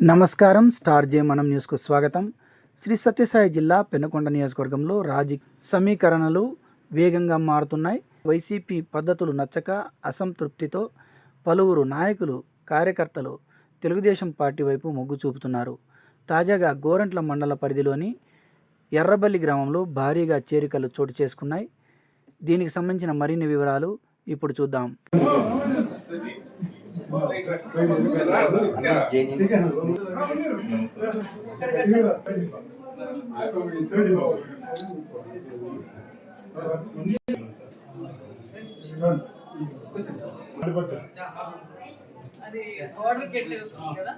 నమస్కారం. స్టార్ జే మనం న్యూస్కు స్వాగతం. శ్రీ సత్యసాయి జిల్లా పెనుకొండ నియోజకవర్గంలో రాజకీయ సమీకరణలు వేగంగా మారుతున్నాయి. వైసీపీ పద్ధతులు నచ్చక అసంతృప్తితో పలువురు నాయకులు, కార్యకర్తలు తెలుగుదేశం పార్టీ వైపు మొగ్గు చూపుతున్నారు. తాజాగా గోరంట్ల మండల పరిధిలోని ఎర్రబల్లి గ్రామంలో భారీగా చేరికలు చోటు చేసుకున్నాయి. దీనికి సంబంధించిన మరిన్ని వివరాలు ఇప్పుడు చూద్దాం. అది ఆర్డర్ కెట్ వస్తుంది కదా.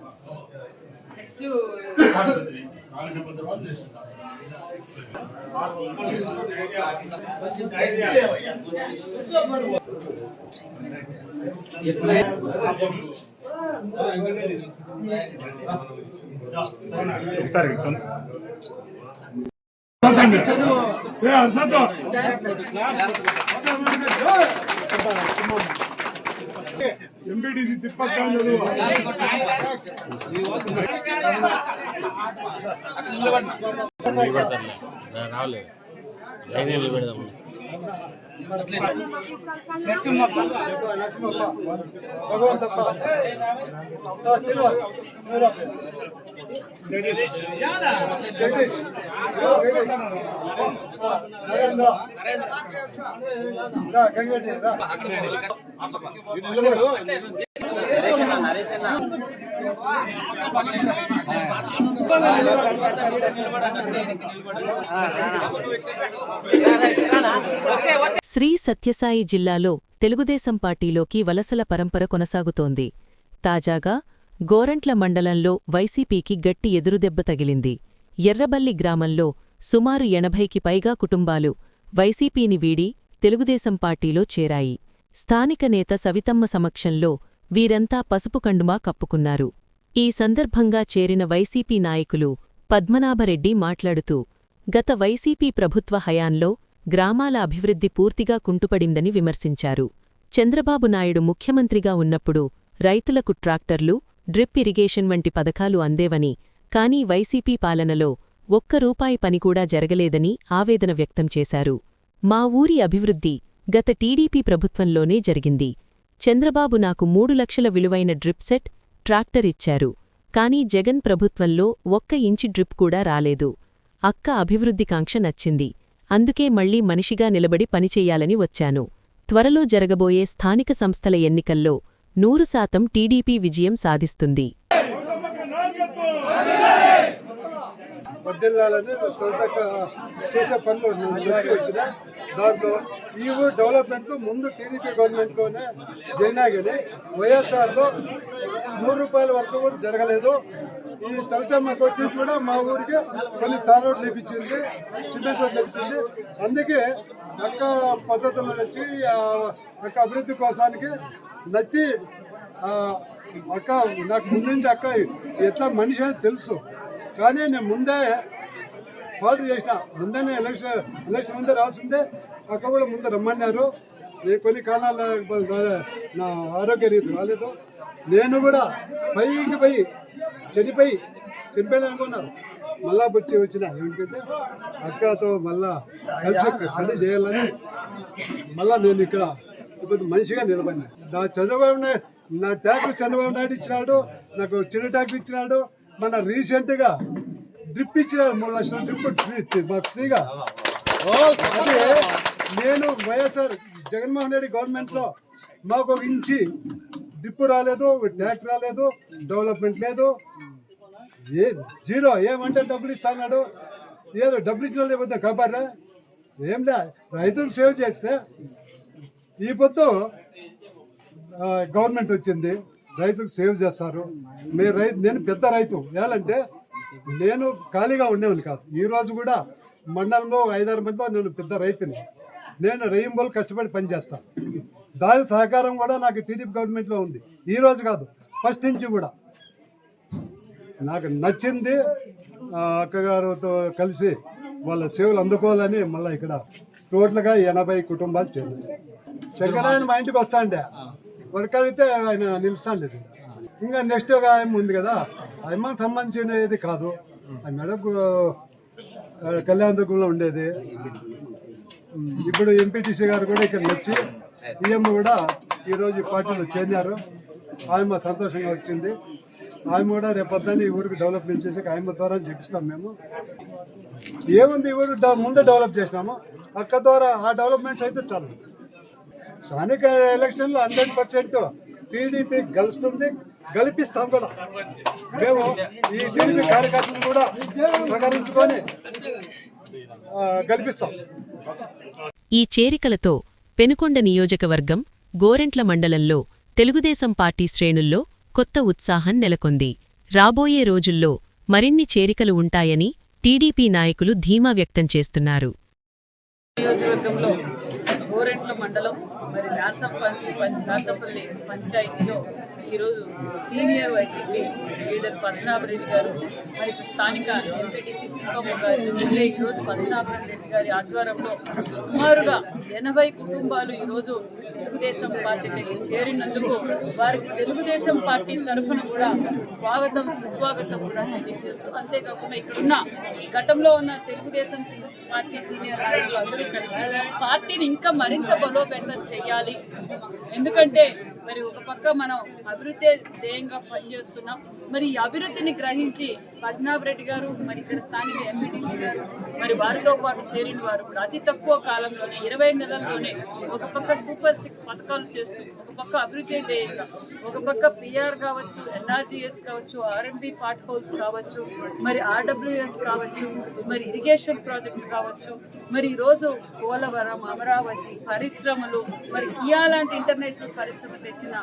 నెక్స్ట్ ఎంపీటీసీ తిప్పకాయలు రావాలి లైన్ పెడదాము. భగవంతప్ప శ్రీనివాస్ జగదీష్ నరేంద్ర గంగరెడ్డి శ్రీ సత్యసాయి జిల్లాలో తెలుగుదేశం పార్టీలోకి వలసల పరంపర కొనసాగుతోంది. తాజాగా గోరంట్ల మండలంలో వైసీపీకి గట్టి ఎదురుదెబ్బ తగిలింది. ఎర్రబల్లి గ్రామంలో సుమారు 80కి పైగా కుటుంబాలు వైసీపీని వీడి తెలుగుదేశం పార్టీలో చేరాయి. స్థానిక నేత సవితమ్మ సమక్షంలో వీరంతా పసుపు కండుమా కప్పుకున్నారు. ఈ సందర్భంగా చేరిన వైసీపీ నాయకులు పద్మనాభరెడ్డి మాట్లాడుతూ, గత వైసీపీ ప్రభుత్వ హయాంలో గ్రామాల అభివృద్ధి పూర్తిగా కుంటుపడిందని విమర్శించారు. చంద్రబాబు నాయుడు ముఖ్యమంత్రిగా ఉన్నప్పుడు రైతులకు ట్రాక్టర్లు, డ్రిప్ ఇరిగేషన్ వంటి పథకాలు అందేవని, కానీ వైసీపీ పాలనలో ఒక్క రూపాయి పనికూడా జరగలేదని ఆవేదన వ్యక్తం చేశారు. మా ఊరి అభివృద్ధి గత టీడీపీ ప్రభుత్వంలోనే జరిగింది. చంద్రబాబు నాకు 3 లక్షల విలువైన డ్రిప్ సెట్, ట్రాక్టర్ ఇచ్చారు. కానీ జగన్ ప్రభుత్వంలో ఒక్క ఇంచి డ్రిప్ కూడా రాలేదు. అక్క అభివృద్ధికాంక్ష నచ్చింది. అందుకే మళ్లీ మనిషిగా నిలబడి పనిచెయ్యాలని వచ్చాను. త్వరలో జరగబోయే స్థానిక సంస్థల ఎన్నికల్లో 100% టీడీపీ విజయం సాధిస్తుంది. వడ్డెల్లాలని చేసే పనులు వచ్చి వచ్చిన దాంట్లో ఈ ఊరు డెవలప్మెంట్ ముందు టీడీపీ గవర్నమెంట్లోనే జరిగినా కానీ వైఎస్ఆర్లో 100 రూపాయల వరకు కూడా జరగలేదు. ఈ తలతమ్మకు వచ్చి కూడా మా ఊరికి కొన్ని తార్ రోడ్లు ఇప్పించింది, సిమెంట్ రోడ్లు ఇప్పించింది. అందుకే అక్క పద్ధతులు నచ్చి అక్క అభివృద్ధి కోసానికి నచ్చి అక్క నాకు ముందు నుంచి అక్క ఎట్లా మనిషి అని తెలుసు. కానీ నేను ముందే ఫాల్ట్ చేసిన, ముందే ఎలక్షన్ ముందే రాసిందే. అక్క కూడా ముందే రమ్మన్నారు. కొన్ని కారణాల నా ఆరోగ్య రీతి రాలేదు. నేను కూడా పైకి పోయి చనిపోయిన అనుకున్నాను. మళ్ళా వచ్చి వచ్చిన ఎందుకంటే అక్కతో మళ్ళా కలిసి చేయాలని మళ్ళా నేను ఇక్కడ ఇప్పుడు మనిషిగా నిలబడినా. చంద్రబాబు నాయుడు నా ట్యాక్టర్ చంద్రబాబు నాయుడు ఇచ్చినాడు, నాకు చిన్న ట్యాక్టర్ ఇచ్చినాడు. మన రీసెంట్గా డ్రిప్ ఇచ్చినాడు, 3 లక్షల డ్రిప్ మాకు ఫ్రీగా. అదే నేను వైఎస్ఆర్ జగన్మోహన్ రెడ్డి గవర్నమెంట్లో మాకు 1 ఇంచి డ్రిప్ రాలేదు, ట్యాక్టర్ రాలేదు, డెవలప్మెంట్ లేదు, జీరో. ఏమంటే డబ్బులు ఇస్తాడు, ఏదో డబ్బులు ఇచ్చిన లేకపోతే కబారా ఏం లే. రైతులు సేవ్ చేస్తే ఈ పొద్దు గవర్నమెంట్ వచ్చింది, రైతులకు సేవ్ చేస్తారు. నేను పెద్ద రైతు. ఏలంటే నేను ఖాళీగా ఉండేవాడిని కాదు. ఈరోజు కూడా మండలంలో 5-6 మందిలో నేను పెద్ద రైతుని. నేను రెయింబోలు కష్టపడి పనిచేస్తాను. దాని సహకారం కూడా నాకు టీడీపీ గవర్నమెంట్లో ఉంది. ఈరోజు కాదు, ఫస్ట్ నుంచి కూడా నాకు నచ్చింది. అక్కగారితో కలిసి వాళ్ళ సేవలు అందుకోవాలని మళ్ళీ ఇక్కడ టోటల్గా 80 కుటుంబాలు చేరాయి. శంకరాయన మా ఇంటికి వస్తా అంటే వర్క్ అయితే ఆయన నిలుస్తాను లేదు. ఇంకా నెక్స్ట్ ఒక ఆయన ఉంది కదా, ఆయమ్మ సంబంధించినది కాదు. ఆ మెడకు కళ్యాణదుర్గంలో ఉండేది. ఇప్పుడు ఎంపీటీసీ గారు కూడా ఇక్కడికి వచ్చి ఈఎం కూడా ఈరోజు ఈ పార్టీలో చేరినారు. ఆయమ్మ సంతోషంగా వచ్చింది. ఆయమ్మ కూడా రేపొద్దని ఈ ఊరికి డెవలప్మెంట్ చేసి ఆయమ్మ ద్వారా చేపిస్తాం. మేము ఏముంది, ఈ ఊరు ముందే డెవలప్ చేసినాము. అక్క ద్వారా ఆ డెవలప్మెంట్స్ అయితే చాలు. స్థానిక ఎలక్షన్లో 100% టీడీపీ గెలుస్తుంది, గెలిపిస్తాం కూడా. మేము ఈ టీడీపీ కార్యకర్తలు కూడా సహకరించుకొని గెలిపిస్తాం. ఈ చేరికలతో పెనుకొండ నియోజకవర్గం గోరెంట్ల మండలంలో తెలుగుదేశం పార్టీ శ్రేణుల్లో కొత్త ఉత్సాహం నెలకొంది. రాబోయే రోజుల్లో మరిన్ని చేరికలు ఉంటాయని టీడీపీ నాయకులు ధీమా వ్యక్తం చేస్తున్నారు. నియోజకవర్గంలో గోరెంట్ల మండలం మరి నార్సంపల్లి పంచాయతీలో ఈరోజు సీనియర్ వైసీపీ లీడర్ పద్మనాభరెడ్డి గారు మరి స్థానిక ఎంపీటీసీ కుంకమ్మ గారు ఈరోజు పద్మనాభరెడ్డి గారి ఆధ్వర్యంలో సుమారుగా 80 కుటుంబాలు ఈరోజు తెలుగుదేశం పార్టీకి చేరినందుకు వారికి తెలుగుదేశం పార్టీ తరఫున కూడా స్వాగతం సుస్వాగతం కూడా తెలియజేస్తూ, అంతేకాకుండా ఇక్కడున్న గతంలో ఉన్న తెలుగుదేశం పార్టీ సీనియర్ నాయకులు అందరూ కలిసి పార్టీని ఇంకా మరింత బలోపేతం చేయాలి. ఎందుకంటే మరి ఒక పక్క మనం అభివృద్ధి ధ్యేయంగా పనిచేస్తున్నాం. మరి ఈ అభివృద్ధిని గ్రహించి పద్మనాభరెడ్డి గారు మరి ఇక్కడ స్థానిక ఎంపీటీసీ గారు మరి వారితో పాటు చేరిన వారు కూడా అతి తక్కువ కాలంలోనే 20 నెలల్లోనే ఒక పక్క సూపర్ 6 పథకాలు చేస్తూ, ఒక పక్క అభివృద్ధి ధ్యేయంగా, ఒక పక్క పిఆర్ కావచ్చు, ఎన్ఆర్జీఎస్ కావచ్చు, ఆర్ఎండ్బి పార్ట్ హోల్స్ కావచ్చు, మరి ఆర్డబ్ల్యూఎస్ కావచ్చు, మరి ఇరిగేషన్ ప్రాజెక్టు కావచ్చు, మరి ఈరోజు పోలవరం, అమరావతి పరిశ్రమలు, మరి కియా లాంటి ఇంటర్నేషనల్ పరిశ్రమ తెచ్చిన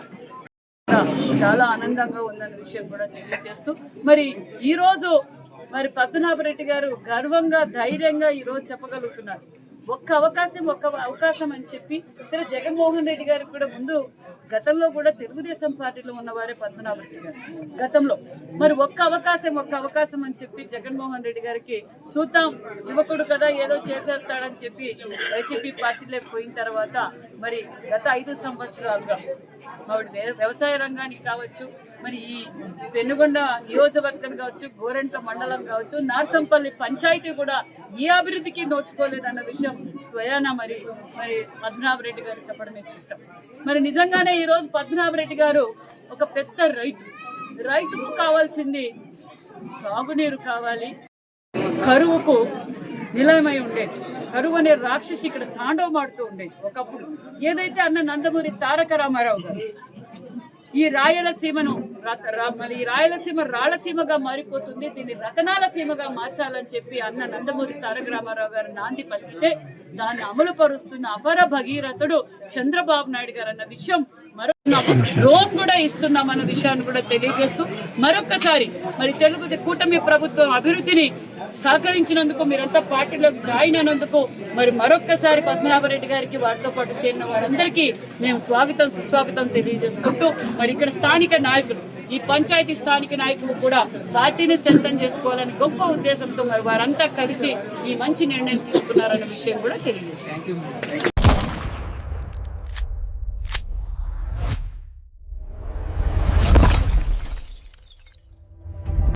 చాలా ఆనందంగా ఉందన్న విషయం కూడా తెలియజేస్తూ, మరి ఈరోజు మరి పద్మనాభరెడ్డి గారు గర్వంగా ధైర్యంగా ఈరోజు చెప్పగలుగుతున్నారు. ఒక్క అవకాశం అని చెప్పి సరే జగన్మోహన్ రెడ్డి గారికి కూడా ముందు గతంలో కూడా తెలుగుదేశం పార్టీలో ఉన్నవారే పద్మనాభరెడ్డి గారు గతంలో. మరి ఒక్క అవకాశం అని చెప్పి జగన్మోహన్ రెడ్డి గారికి చూద్దాం, యువకుడు కదా ఏదో చేసేస్తాడని చెప్పి వైసీపీ పార్టీలోకి పోయిన తర్వాత మరి గత 5 సంవత్సరాలుగా వ్యవసాయ రంగానికి కావచ్చు, మరి ఈ పెనుగొండ నియోజకవర్గం కావచ్చు, గోరెంట్ల మండలం కావచ్చు, నార్సంపల్లి పంచాయతీ కూడా ఏ అభివృద్ధికి నోచుకోలేదన్న విషయం స్వయాన మరి పద్మనాభరెడ్డి గారు చెప్పడమే చూసాం. మరి నిజంగానే ఈరోజు పద్మనాభరెడ్డి గారు ఒక పెద్ద రైతుకు కావాల్సింది సాగునీరు కావాలి. కరువుకు నిలయమై ఉండేది. కరువు అనే రాక్షసి ఇక్కడ తాండవమాడుతూ ఉండేది ఒకప్పుడు. ఏదైతే అన్న నందమూరి తారక రామారావు గారు ఈ రాయలసీమను ఈ రాయలసీమ రాళ్లసీమగా మారిపోతుంది, దీన్ని రతనాల సీమగా మార్చాలని చెప్పి అన్న నందమూరి తారక రామారావు గారు నాంది పలికితే దాన్ని అమలు పరుస్తున్న అపర భగీరథుడు చంద్రబాబు నాయుడు గారు అన్న విషయం డ్రోన్ కూడా ఇస్తున్నామన్న విషయాన్ని కూడా తెలియజేస్తూ మరొక్కసారి మరి కూటమి ప్రభుత్వం అభివృద్ధిని సహకరించినందుకు, మీరంతా పార్టీలోకి జాయిన్ అయినందుకు మరి మరొక్కసారి పద్మనాభరెడ్డి గారికి వారితో పాటు చేరిన వారందరికీ మేము స్వాగతం సుస్వాగతం తెలియజేసుకుంటూ మరి ఇక్కడ స్థానిక నాయకులు, ఈ పంచాయతీ స్థానిక నాయకులు కూడా పార్టీని స్ట్రెంథెన్ చేసుకోవాలని గొప్ప ఉద్దేశంతో మరి వారంతా కలిసి ఈ మంచి నిర్ణయం తీసుకున్నారన్న విషయం కూడా తెలియజేస్తాం.